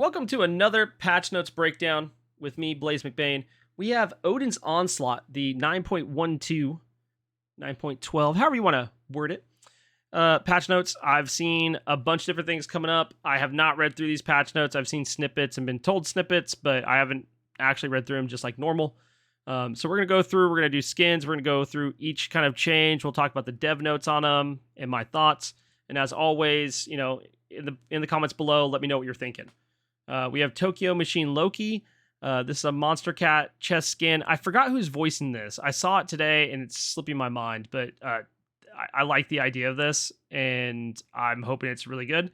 Welcome to another patch notes breakdown with me, Blaze McBain. We have Odin's Onslaught, the 9.12, 9.12, however you want to word it. Patch notes. I've seen a bunch of different things coming up. I have not read through these patch notes. I've seen snippets and been told snippets, but I haven't actually read through them just like normal. So we're going to go through, we're going to do skins. We're going to go through each kind of change. We'll talk about the dev notes on them and my thoughts. And as always, you know, in the comments below, let me know what you're thinking. We have Tokyo Machine Loki. This is a Monster Cat chest skin. I forgot who's voicing this. I saw it today and it's slipping my mind, but I like the idea of this and I'm hoping it's really good.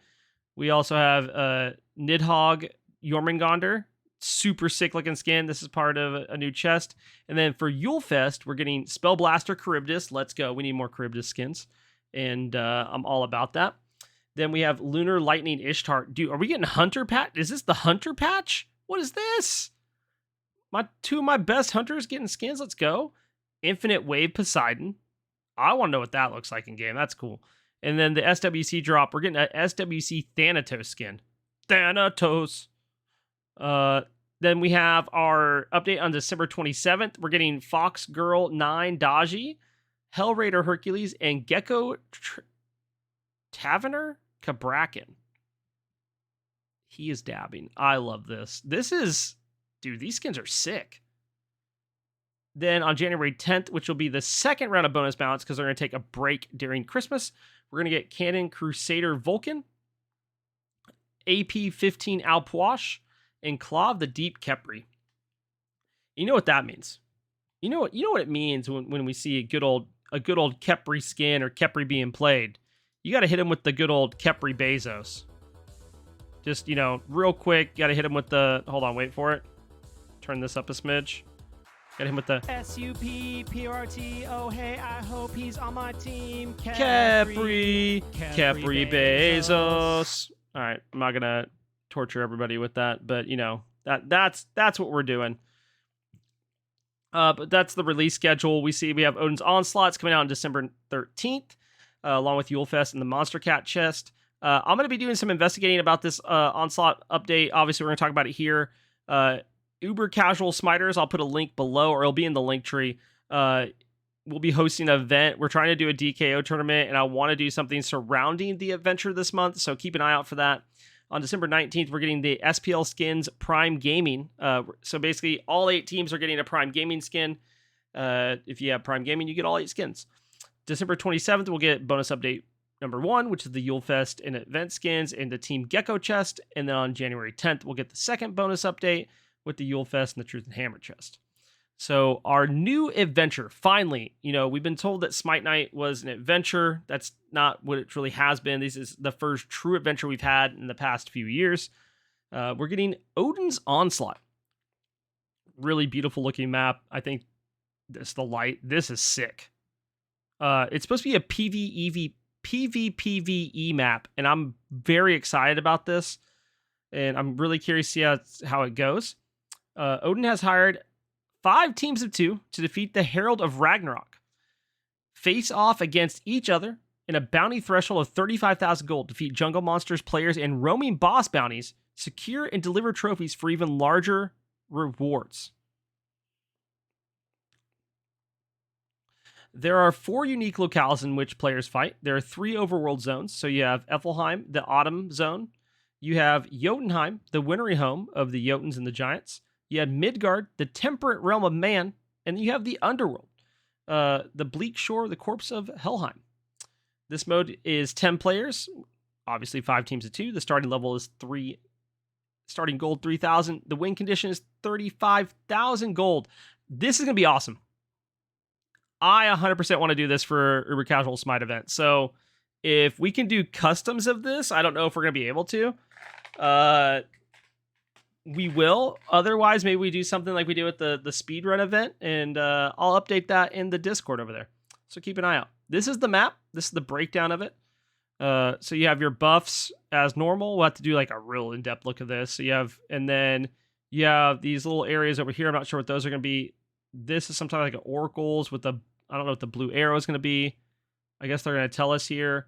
We also have Nidhogg Jormungandr. Super sick looking skin. This is part of a new chest. And then for Yulefest, we're getting Spellblaster Charybdis. Let's go. We need more Charybdis skins. And I'm all about that. Then we have Lunar Lightning Ishtar. Dude, are we getting Hunter Patch? Is this the Hunter Patch? What is this? Two of my best hunters getting skins. Let's go. Infinite Wave Poseidon. I want to know what that looks like in game. That's cool. And then the SWC drop. We're getting a SWC Thanatos skin. Thanatos. Then we have our update on December 27th. We're getting Fox Girl 9 Daji, Hell Raider Hercules, and Gecko Taverner Cabrakan. He is dabbing. I love this. Dude, these skins are sick. Then on January 10th, which will be the second round of bonus balance because they're going to take a break during Christmas, we're going to get Cannon Crusader Vulcan, AP 15 Alpuash, and Claw of the Deep Kepri. You know what that means. You know what it means when we see a good old Kepri skin or Kepri being played. You got to hit him with the good old Kepri Bezos. Just, real quick, got to hit him with the... Hold on, wait for it. Turn this up a smidge. Got him with the... SUPPRT, oh hey, I hope he's on my team. Kepri Bezos. All right, I'm not going to torture everybody with that, but, that's what we're doing. But that's the release schedule. We have Odin's Onslaughts coming out on December 13th. Along with Yulefest and the Monster Cat chest. I'm going to be doing some investigating about this Onslaught update. Obviously, we're going to talk about it here. Uber Casual Smiters, I'll put a link below, or it'll be in the link tree. We'll be hosting an event. We're trying to do a DKO tournament, and I want to do something surrounding the adventure this month, so keep an eye out for that. On December 19th, we're getting the SPL Skins Prime Gaming. So basically, all 8 teams are getting a Prime Gaming skin. If you have Prime Gaming, you get all 8 skins. December 27th, we'll get bonus update number 1, which is the Yulefest and event skins and the Team Gecko chest. And then on January 10th, we'll get the second bonus update with the Yulefest and the Truth and Hammer chest. So our new adventure, finally, we've been told that Smite Night was an adventure. That's not what it really has been. This is the first true adventure we've had in the past few years. We're getting Odin's Onslaught. Really beautiful looking map. I think the light. This is sick. It's supposed to be a PvPvE map, and I'm very excited about this, and I'm really curious to see how it goes. Odin has hired 5 teams of 2 to defeat the Herald of Ragnarok. Face off against each other in a bounty threshold of 35,000 gold. Defeat jungle monsters, players, and roaming boss bounties. Secure and deliver trophies for even larger rewards. There are 4 unique locales in which players fight. There are 3 overworld zones. So you have Effelheim, the Autumn Zone. You have Jotunheim, the wintry home of the Jotuns and the Giants. You have Midgard, the temperate realm of man. And you have the Underworld, the bleak shore, the corpse of Helheim. This mode is 10 players. Obviously, 5 teams of 2. The starting level is 3. Starting gold, 3,000. The win condition is 35,000 gold. This is going to be awesome. I 100% want to do this for Uber Casual Smite event. So if we can do customs of this, I don't know if we're going to be able to. We will. Otherwise, maybe we do something like we do with the speedrun event, and I'll update that in the Discord over there. So keep an eye out. This is the map. This is the breakdown of it. So you have your buffs as normal. We'll have to do like a real in-depth look at this. So and then you have these little areas over here. I'm not sure what those are going to be. This is sometimes like oracles with I don't know what the blue arrow is going to be. I guess they're going to tell us here.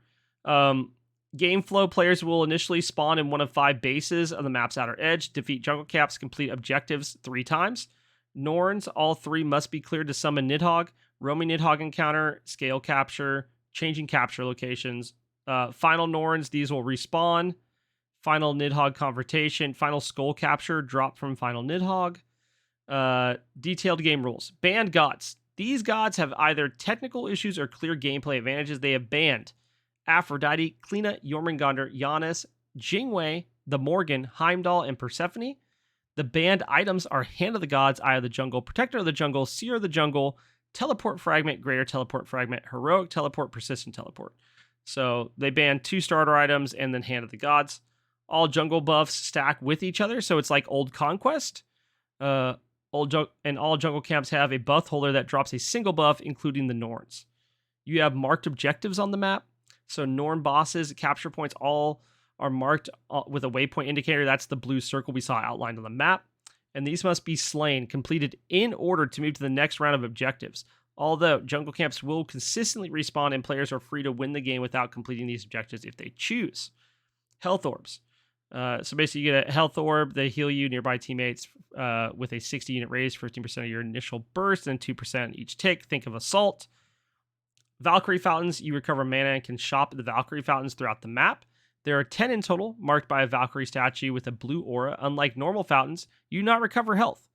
Game flow, players will initially spawn in one of 5 bases on the map's outer edge, defeat jungle caps, complete objectives 3 times. Norns, all 3 must be cleared to summon Nidhogg. Roaming Nidhogg encounter, scale capture, changing capture locations. Final Norns, these will respawn. Final Nidhogg confrontation, final skull capture, drop from final Nidhogg. Detailed game rules. Banned gods. These gods have either technical issues or clear gameplay advantages. They have banned Aphrodite, Kleena, Jormungandr, Giannis, Jingwei, the Morgan, Heimdall, and Persephone. The banned items are Hand of the Gods, Eye of the Jungle, Protector of the Jungle, Seer of the Jungle, Teleport Fragment, Greater Teleport Fragment, Heroic Teleport, Persistent Teleport. So they banned 2 starter items and then Hand of the Gods. All jungle buffs stack with each other, so it's like Old Conquest. And all jungle camps have a buff holder that drops a single buff, including the Norns. You have marked objectives on the map. So Norn bosses, capture points, all are marked with a waypoint indicator. That's the blue circle we saw outlined on the map. And these must be slain, completed in order to move to the next round of objectives. Although jungle camps will consistently respawn and players are free to win the game without completing these objectives if they choose. Health orbs. So basically you get a health orb. They heal you nearby teammates with a 60 unit raise, 15% of your initial burst, and 2% each tick. Think of Assault. Valkyrie fountains. You recover mana and can shop the Valkyrie fountains throughout the map. There are 10 in total, marked by a Valkyrie statue with a blue aura. Unlike normal fountains, you do not recover health.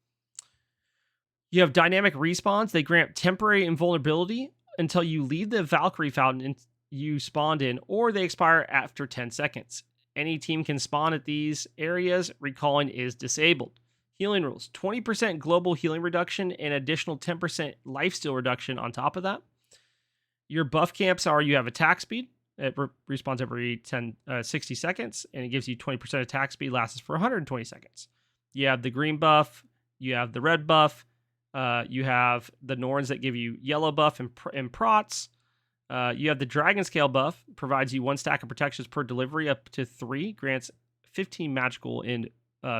You have dynamic respawns. They grant temporary invulnerability until you leave the Valkyrie fountain you spawned in, or they expire after 10 seconds. Any team can spawn at these areas. Recalling is disabled. Healing rules. 20% global healing reduction and additional 10% lifesteal reduction on top of that. Your buff camps are you have attack speed. It respawns every 60 seconds, and it gives you 20% attack speed, lasts for 120 seconds. You have the green buff. You have the red buff. You have the Norns that give you yellow buff and prots. You have the Dragon Scale buff, provides you 1 stack of protections per delivery up to 3, grants 15 magical and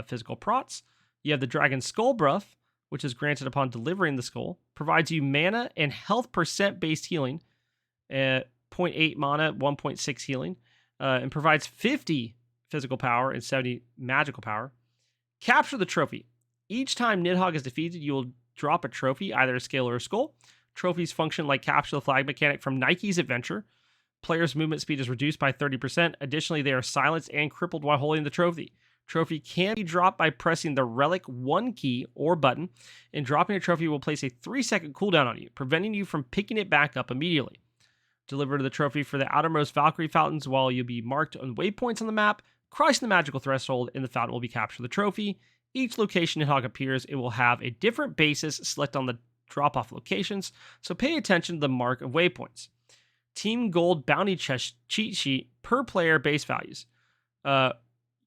physical prots. You have the Dragon Skull buff, which is granted upon delivering the skull, provides you mana and health percent based healing, 0.8 mana, 1.6 healing, and provides 50 physical power and 70 magical power. Capture the trophy. Each time Nidhogg is defeated, you will drop a trophy, either a scale or a skull. Trophies function like capture the flag mechanic from Nike's Adventure. Players' movement speed is reduced by 30%. Additionally, they are silenced and crippled while holding the trophy. Trophy can be dropped by pressing the Relic 1 key or button, and dropping a trophy will place a 3-second cooldown on you, preventing you from picking it back up immediately. Deliver the trophy for the outermost Valkyrie fountains while you'll be marked on waypoints on the map. Crossing the magical threshold in the fountain will be capture the trophy. Each location Nidhogg appears, it will have a different basis select on the drop-off locations, so pay attention to the mark of waypoints. Team Gold bounty chest cheat sheet per player base values.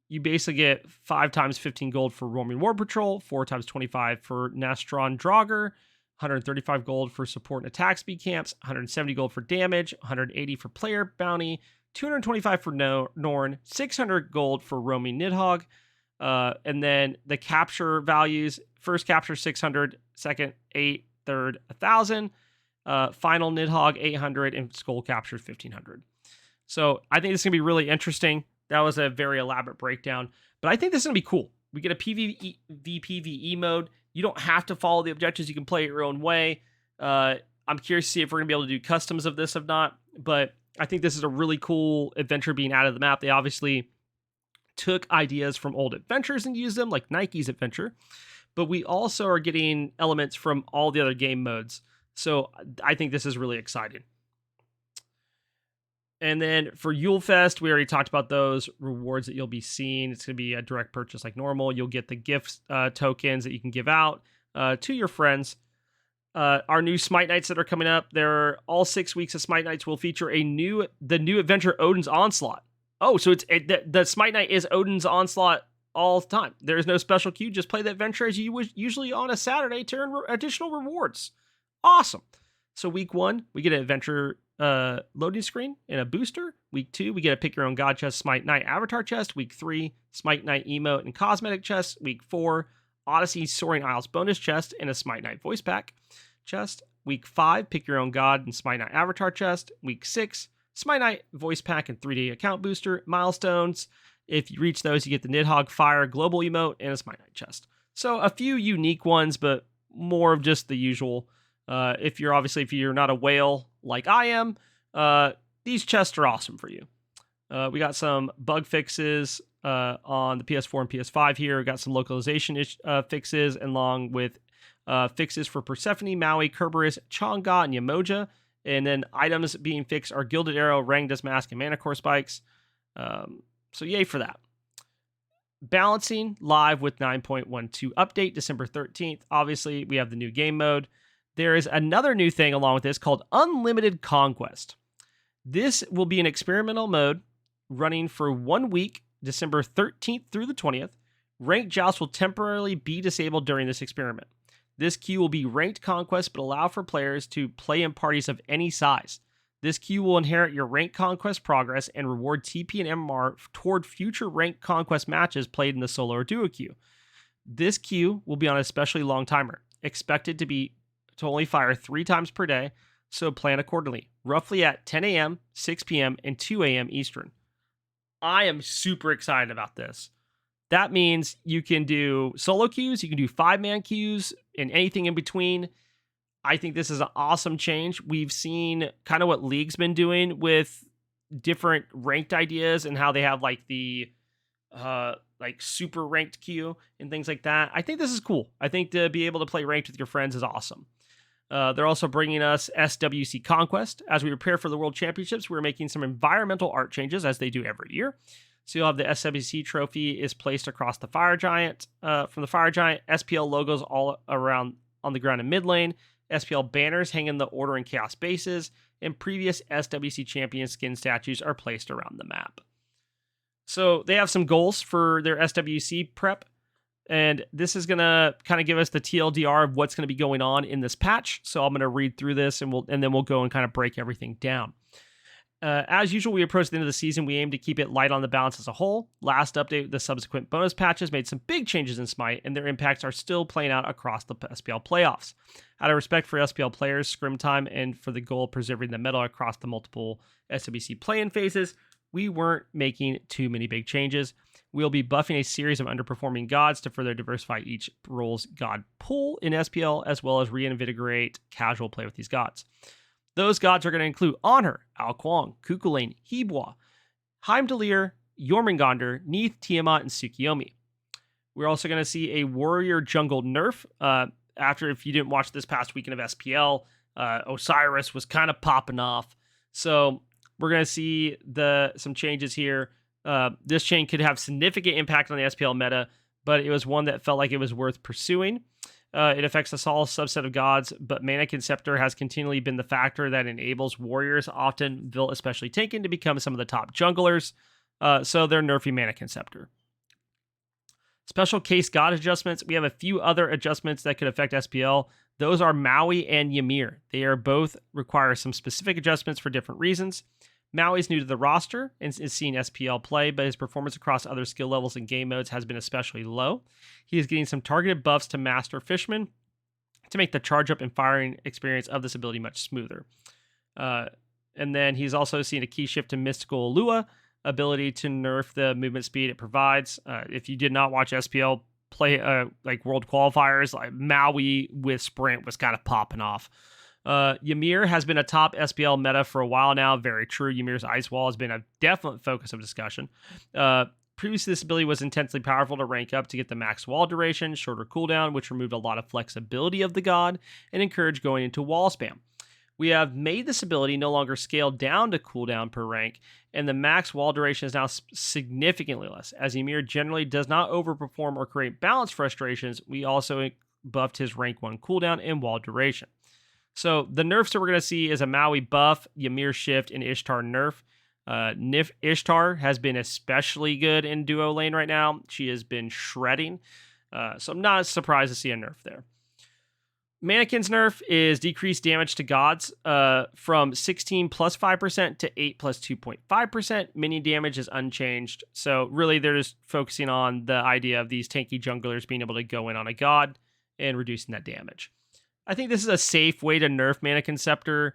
You basically get 5 times 15 gold for roaming war patrol, 4 times 25 for Nastron Draugr, 135 gold for support and attack speed camps, 170 gold for damage, 180 for player bounty, 225 for Norn, 600 gold for roaming Nidhogg, and then the capture values: first capture 600, second 8, third 1,000, final Nidhogg 800, and skull capture 1,500. So I think this is gonna be really interesting. That was a very elaborate breakdown, but I think this is gonna be cool. We get a PvE mode. You don't have to follow the objectives. You can play it your own way. I'm curious to see if we're gonna be able to do customs of this, if not. But I think this is a really cool adventure being added to the map. They obviously took ideas from old adventures and used them, like Nike's Adventure. But we also are getting elements from all the other game modes. So I think this is really exciting. And then for Yule Fest, we already talked about those rewards that you'll be seeing. It's going to be a direct purchase like normal. You'll get the gift tokens that you can give out to your friends. Our new Smite Nights that are coming up, all 6 weeks of Smite Nights will feature the new adventure Odin's Onslaught. Oh, so the Smite Night is Odin's Onslaught all the time. There is no special queue. Just play the adventure as you would usually on a Saturday to earn additional rewards. Awesome. So week 1, we get an adventure loading screen and a booster. Week 2, we get a pick your own god chest, Smite Night avatar chest. Week 3, Smite Night emote and cosmetic chest. Week 4, Odyssey Soaring Isles bonus chest and a Smite Night voice pack chest. Week 5, pick your own god and Smite Night avatar chest. Week 6, Smite Knight voice pack and 3-day account booster. Milestones. If you reach those, you get the Nidhogg Fire global emote and a Smite Knight chest. So a few unique ones, but more of just the usual. If you're not a whale like I am, these chests are awesome for you. We got some bug fixes on the PS4 and PS5 here. We got some localization fixes, along with fixes for Persephone, Maui, Kerberos, Chang'e, and Yamoja. And then items being fixed are Gilded Arrow, Rangda's Mask, and Mana Core spikes. So yay for that. Balancing live with 9.12 update December 13th. Obviously, we have the new game mode. There is another new thing along with this called Unlimited Conquest. This will be an experimental mode running for 1 week, December 13th through the 20th. Ranked jousts will temporarily be disabled during this experiment. This queue will be ranked conquest, but allow for players to play in parties of any size. This queue will inherit your ranked conquest progress and reward TP and MMR toward future ranked conquest matches played in the solo or duo queue. This queue will be on a especially long timer, expected to only fire 3 times per day, so plan accordingly, roughly at 10 a.m., 6 p.m., and 2 a.m. Eastern. I am super excited about this. That means you can do solo queues, you can do 5-man queues, and anything in between. I think this is an awesome change. We've seen kind of what League's been doing with different ranked ideas and how they have like the super ranked queue and things like that. I think this is cool. I think to be able to play ranked with your friends is awesome. They're also bringing us SWC Conquest. As we prepare for the World Championships, we're making some environmental art changes as they do every year. So you'll have the SWC trophy is placed across the Fire Giant. From the Fire Giant, SPL logos all around on the ground in mid lane. SPL banners hang in the Order and Chaos bases. And previous SWC champion skin statues are placed around the map. So they have some goals for their SWC prep. And this is going to kind of give us the TLDR of what's going to be going on in this patch. So I'm going to read through this and then we'll go and kind of break everything down. As usual, we approach the end of the season. We aim to keep it light on the balance as a whole. Last update, the subsequent bonus patches made some big changes in Smite, and their impacts are still playing out across the SPL playoffs. Out of respect for SPL players, scrim time, and for the goal of preserving the meta across the multiple SWC play-in phases, we weren't making too many big changes. We'll be buffing a series of underperforming gods to further diversify each role's god pool in SPL, as well as reinvigorate casual play with these gods. Those gods are going to include Honor, Ao Kuang, Kukulane, Hibwa, Heimdallr, Jormungandr, Neith, Tiamat, and Tsukiyomi. We're also going to see a warrior jungle nerf. After, if you didn't watch this past weekend of SPL, Osiris was kind of popping off. So we're going to see some changes here. This change could have significant impact on the SPL meta, but it was one that felt like it was worth pursuing. It affects a small subset of gods, but Mana Conceptor has continually been the factor that enables warriors, often built especially tanking, to become some of the top junglers. So they're nerfing Mana Conceptor. Special case god adjustments. We have a few other adjustments that could affect SPL. Those are Maui and Ymir. They are both require some specific adjustments for different reasons. Maui is new to the roster and is seeing SPL play, but his performance across other skill levels and game modes has been especially low. He is getting some targeted buffs to Master Fishman to make the charge up and firing experience of this ability much smoother. And then he's also seen a key shift to Mystical Lua, ability to nerf the movement speed it provides. If you did not watch SPL play like World Qualifiers, like Maui with Sprint was kind of popping off. Ymir has been a top SPL meta for a while now. Very true. Ymir's Ice Wall has been a definite focus of discussion. Previously, this ability was intensely powerful to rank up to get the max wall duration, shorter cooldown, which removed a lot of flexibility of the god, and encouraged going into wall spam. We have made this ability no longer scaled down to cooldown per rank, and the max wall duration is now significantly less. As Ymir generally does not overperform or create balance frustrations, we also buffed his rank 1 cooldown and wall duration. So the nerfs that we're going to see is a Maui buff, Ymir shift, and Ishtar nerf. Ishtar has been especially good in duo lane right now. She has been shredding. So I'm not surprised to see a nerf there. Mannequin's nerf is decreased damage to gods from 16 plus 5% to 8 plus 2.5%. Minion damage is unchanged. So really they're just focusing on the idea of these tanky junglers being able to go in on a god and reducing that damage. I think this is a safe way to nerf Mana Conceptor.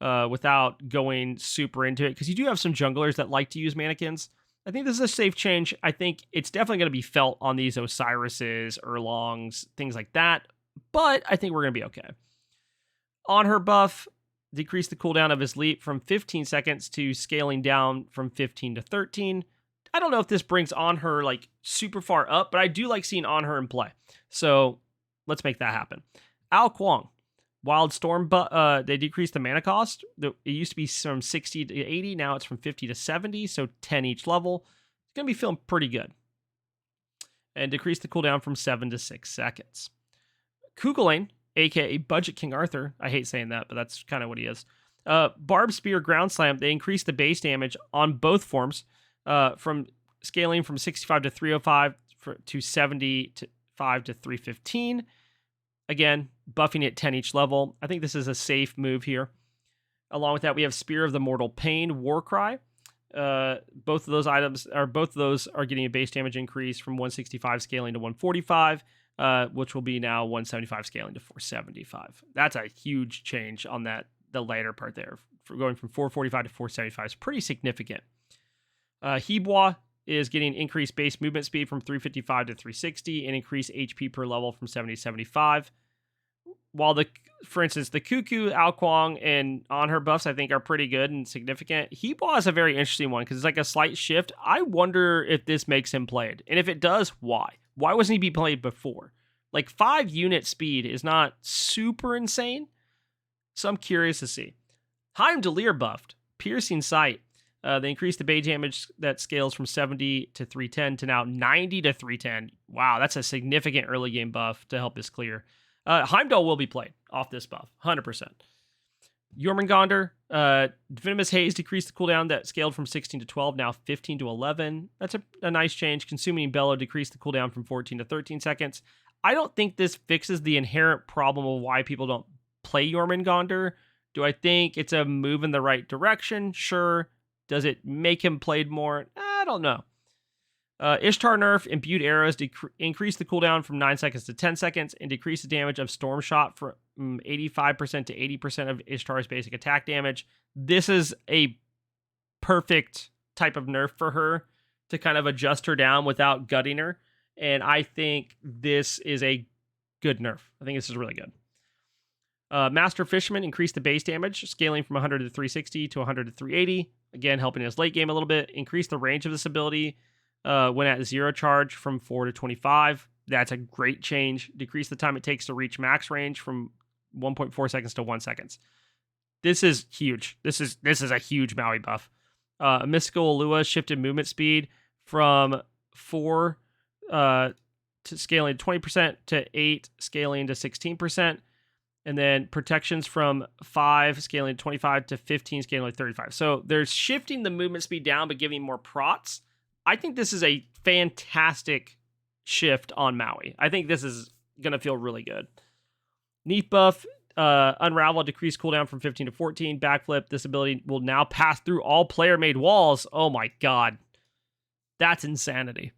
without going super into it, because you do have some junglers that like to use mannequins. I think this is a safe change. I think it's definitely going to be felt on these Osiris's, Erlongs, things like that, but I think we're going to be okay. On her buff, decrease the cooldown of his leap from 15 seconds to scaling down from 15 to 13. I don't know if this brings On Her like super far up, but I do like seeing On Her in play. So let's make that happen. Al Kwong, Wild Storm, but they decreased the mana cost. It used to be from 60 to 80. Now it's from 50 to 70, so 10 each level. It's going to be feeling pretty good. And decrease the cooldown from 7 to 6 seconds. Kugelane, aka Budget King Arthur. I hate saying that, but that's kind of what he is. Barb Spear Ground Slam, they increased the base damage on both forms from scaling from 65 to 305 to 75 to 315. Again, buffing it 10 each level. I think this is a safe move here. Along with that, we have Spear of the Mortal Pain, Warcry. Both of those are getting a base damage increase from 165 scaling to 145. Which will be now 175 scaling to 475. That's a huge change on the later part there. For going from 445 to 475 is pretty significant. Hibwa is getting increased base movement speed from 355 to 360 and increased HP per level from 70 to 75. While for instance, the Cuckoo, Al Kwong, and On Her buffs I think are pretty good and significant. Hibwa is a very interesting one because it's like a slight shift. I wonder if this makes him played. And if it does, why? Why wasn't he being played before? Like 5 unit speed is not super insane. So I'm curious to see. Heimdallr buffed. Piercing Sight. They increased the base damage that scales from 70 to 310 to now 90 to 310. Wow, that's a significant early game buff to help this clear. Heimdall will be played off this buff, 100%. Jormungandr, Venomous Haze decreased the cooldown that scaled from 16 to 12, now 15 to 11. That's a nice change. Consuming Bellow decreased the cooldown from 14 to 13 seconds. I don't think this fixes the inherent problem of why people don't play Jormungandr. Do I think it's a move in the right direction? Sure. Does it make him played more? I don't know. Ishtar nerf, Imbued Arrows increase the cooldown from 9 seconds to 10 seconds and decrease the damage of Storm Shot from 85% to 80% of Ishtar's basic attack damage. This is a perfect type of nerf for her to kind of adjust her down without gutting her. And I think this is a good nerf. I think this is really good. Master Fisherman increased the base damage, scaling from 100 to 360 to 100 to 380. Again, helping his late game a little bit. Increase the range of this ability when at 0 charge from 4 to 25. That's a great change. Decrease the time it takes to reach max range from 1.4 seconds to 1 second. This is huge. This is a huge Maui buff. Mystical Lua shifted movement speed from 4 to scaling to 20% to 8 scaling to 16%. And then protections from 5 scaling to 25 to 15 scaling to 35. So they're shifting the movement speed down but giving more prots. I think this is a fantastic shift on Maui. I think this is going to feel really good. Neath buff, Unravel, decreased cooldown from 15 to 14. Backflip, this ability will now pass through all player-made walls. Oh my god. That's insanity.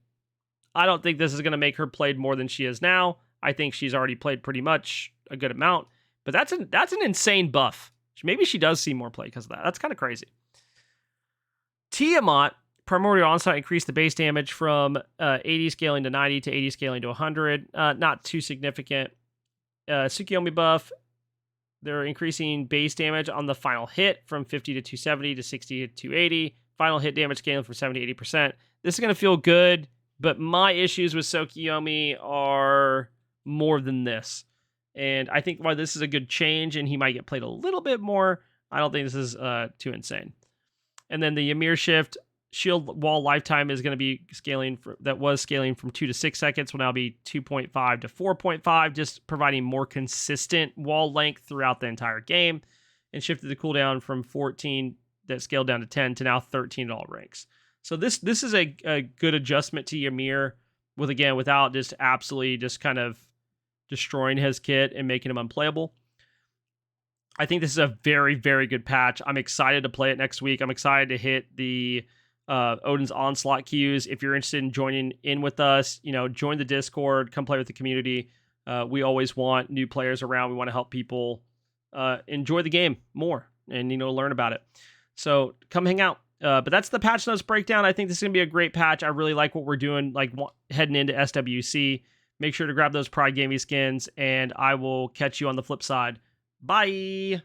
I don't think this is going to make her played more than she is now. I think she's already played pretty much a good amount. But that's an insane buff. Maybe she does see more play because of that. That's kind of crazy. Tiamat, Primordial Onslaught increased the base damage from 80 scaling to 90 to 80 scaling to 100. Not too significant. Tsukiyomi buff, they're increasing base damage on the final hit from 50 to 270 to 60 to 280. Final hit damage scaling from 70 to 80%. This is going to feel good, but my issues with Tsukiyomi are more than this. And I think while this is a good change and he might get played a little bit more, I don't think this is too insane. And then the Ymir shift, shield wall lifetime is going to be scaling, that was scaling from 2 to 6 seconds, will now be 2.5 to 4.5, just providing more consistent wall length throughout the entire game. And shifted the cooldown from 14 that scaled down to 10 to now 13 at all ranks. So this is a good adjustment to Ymir without just absolutely just kind of destroying his kit and making him unplayable. I think this is a very, very good patch. I'm excited to play it next week. I'm excited to hit the Odin's Onslaught queues. If you're interested in joining in with us, join the Discord, come play with the community. We always want new players around. We want to help people enjoy the game more. and learn about it. So come hang out. But that's the patch notes breakdown. I think this is gonna be a great patch. I really like what we're doing, like heading into SWC. Make sure to grab those Pride Gaming skins, and I will catch you on the flip side. Bye.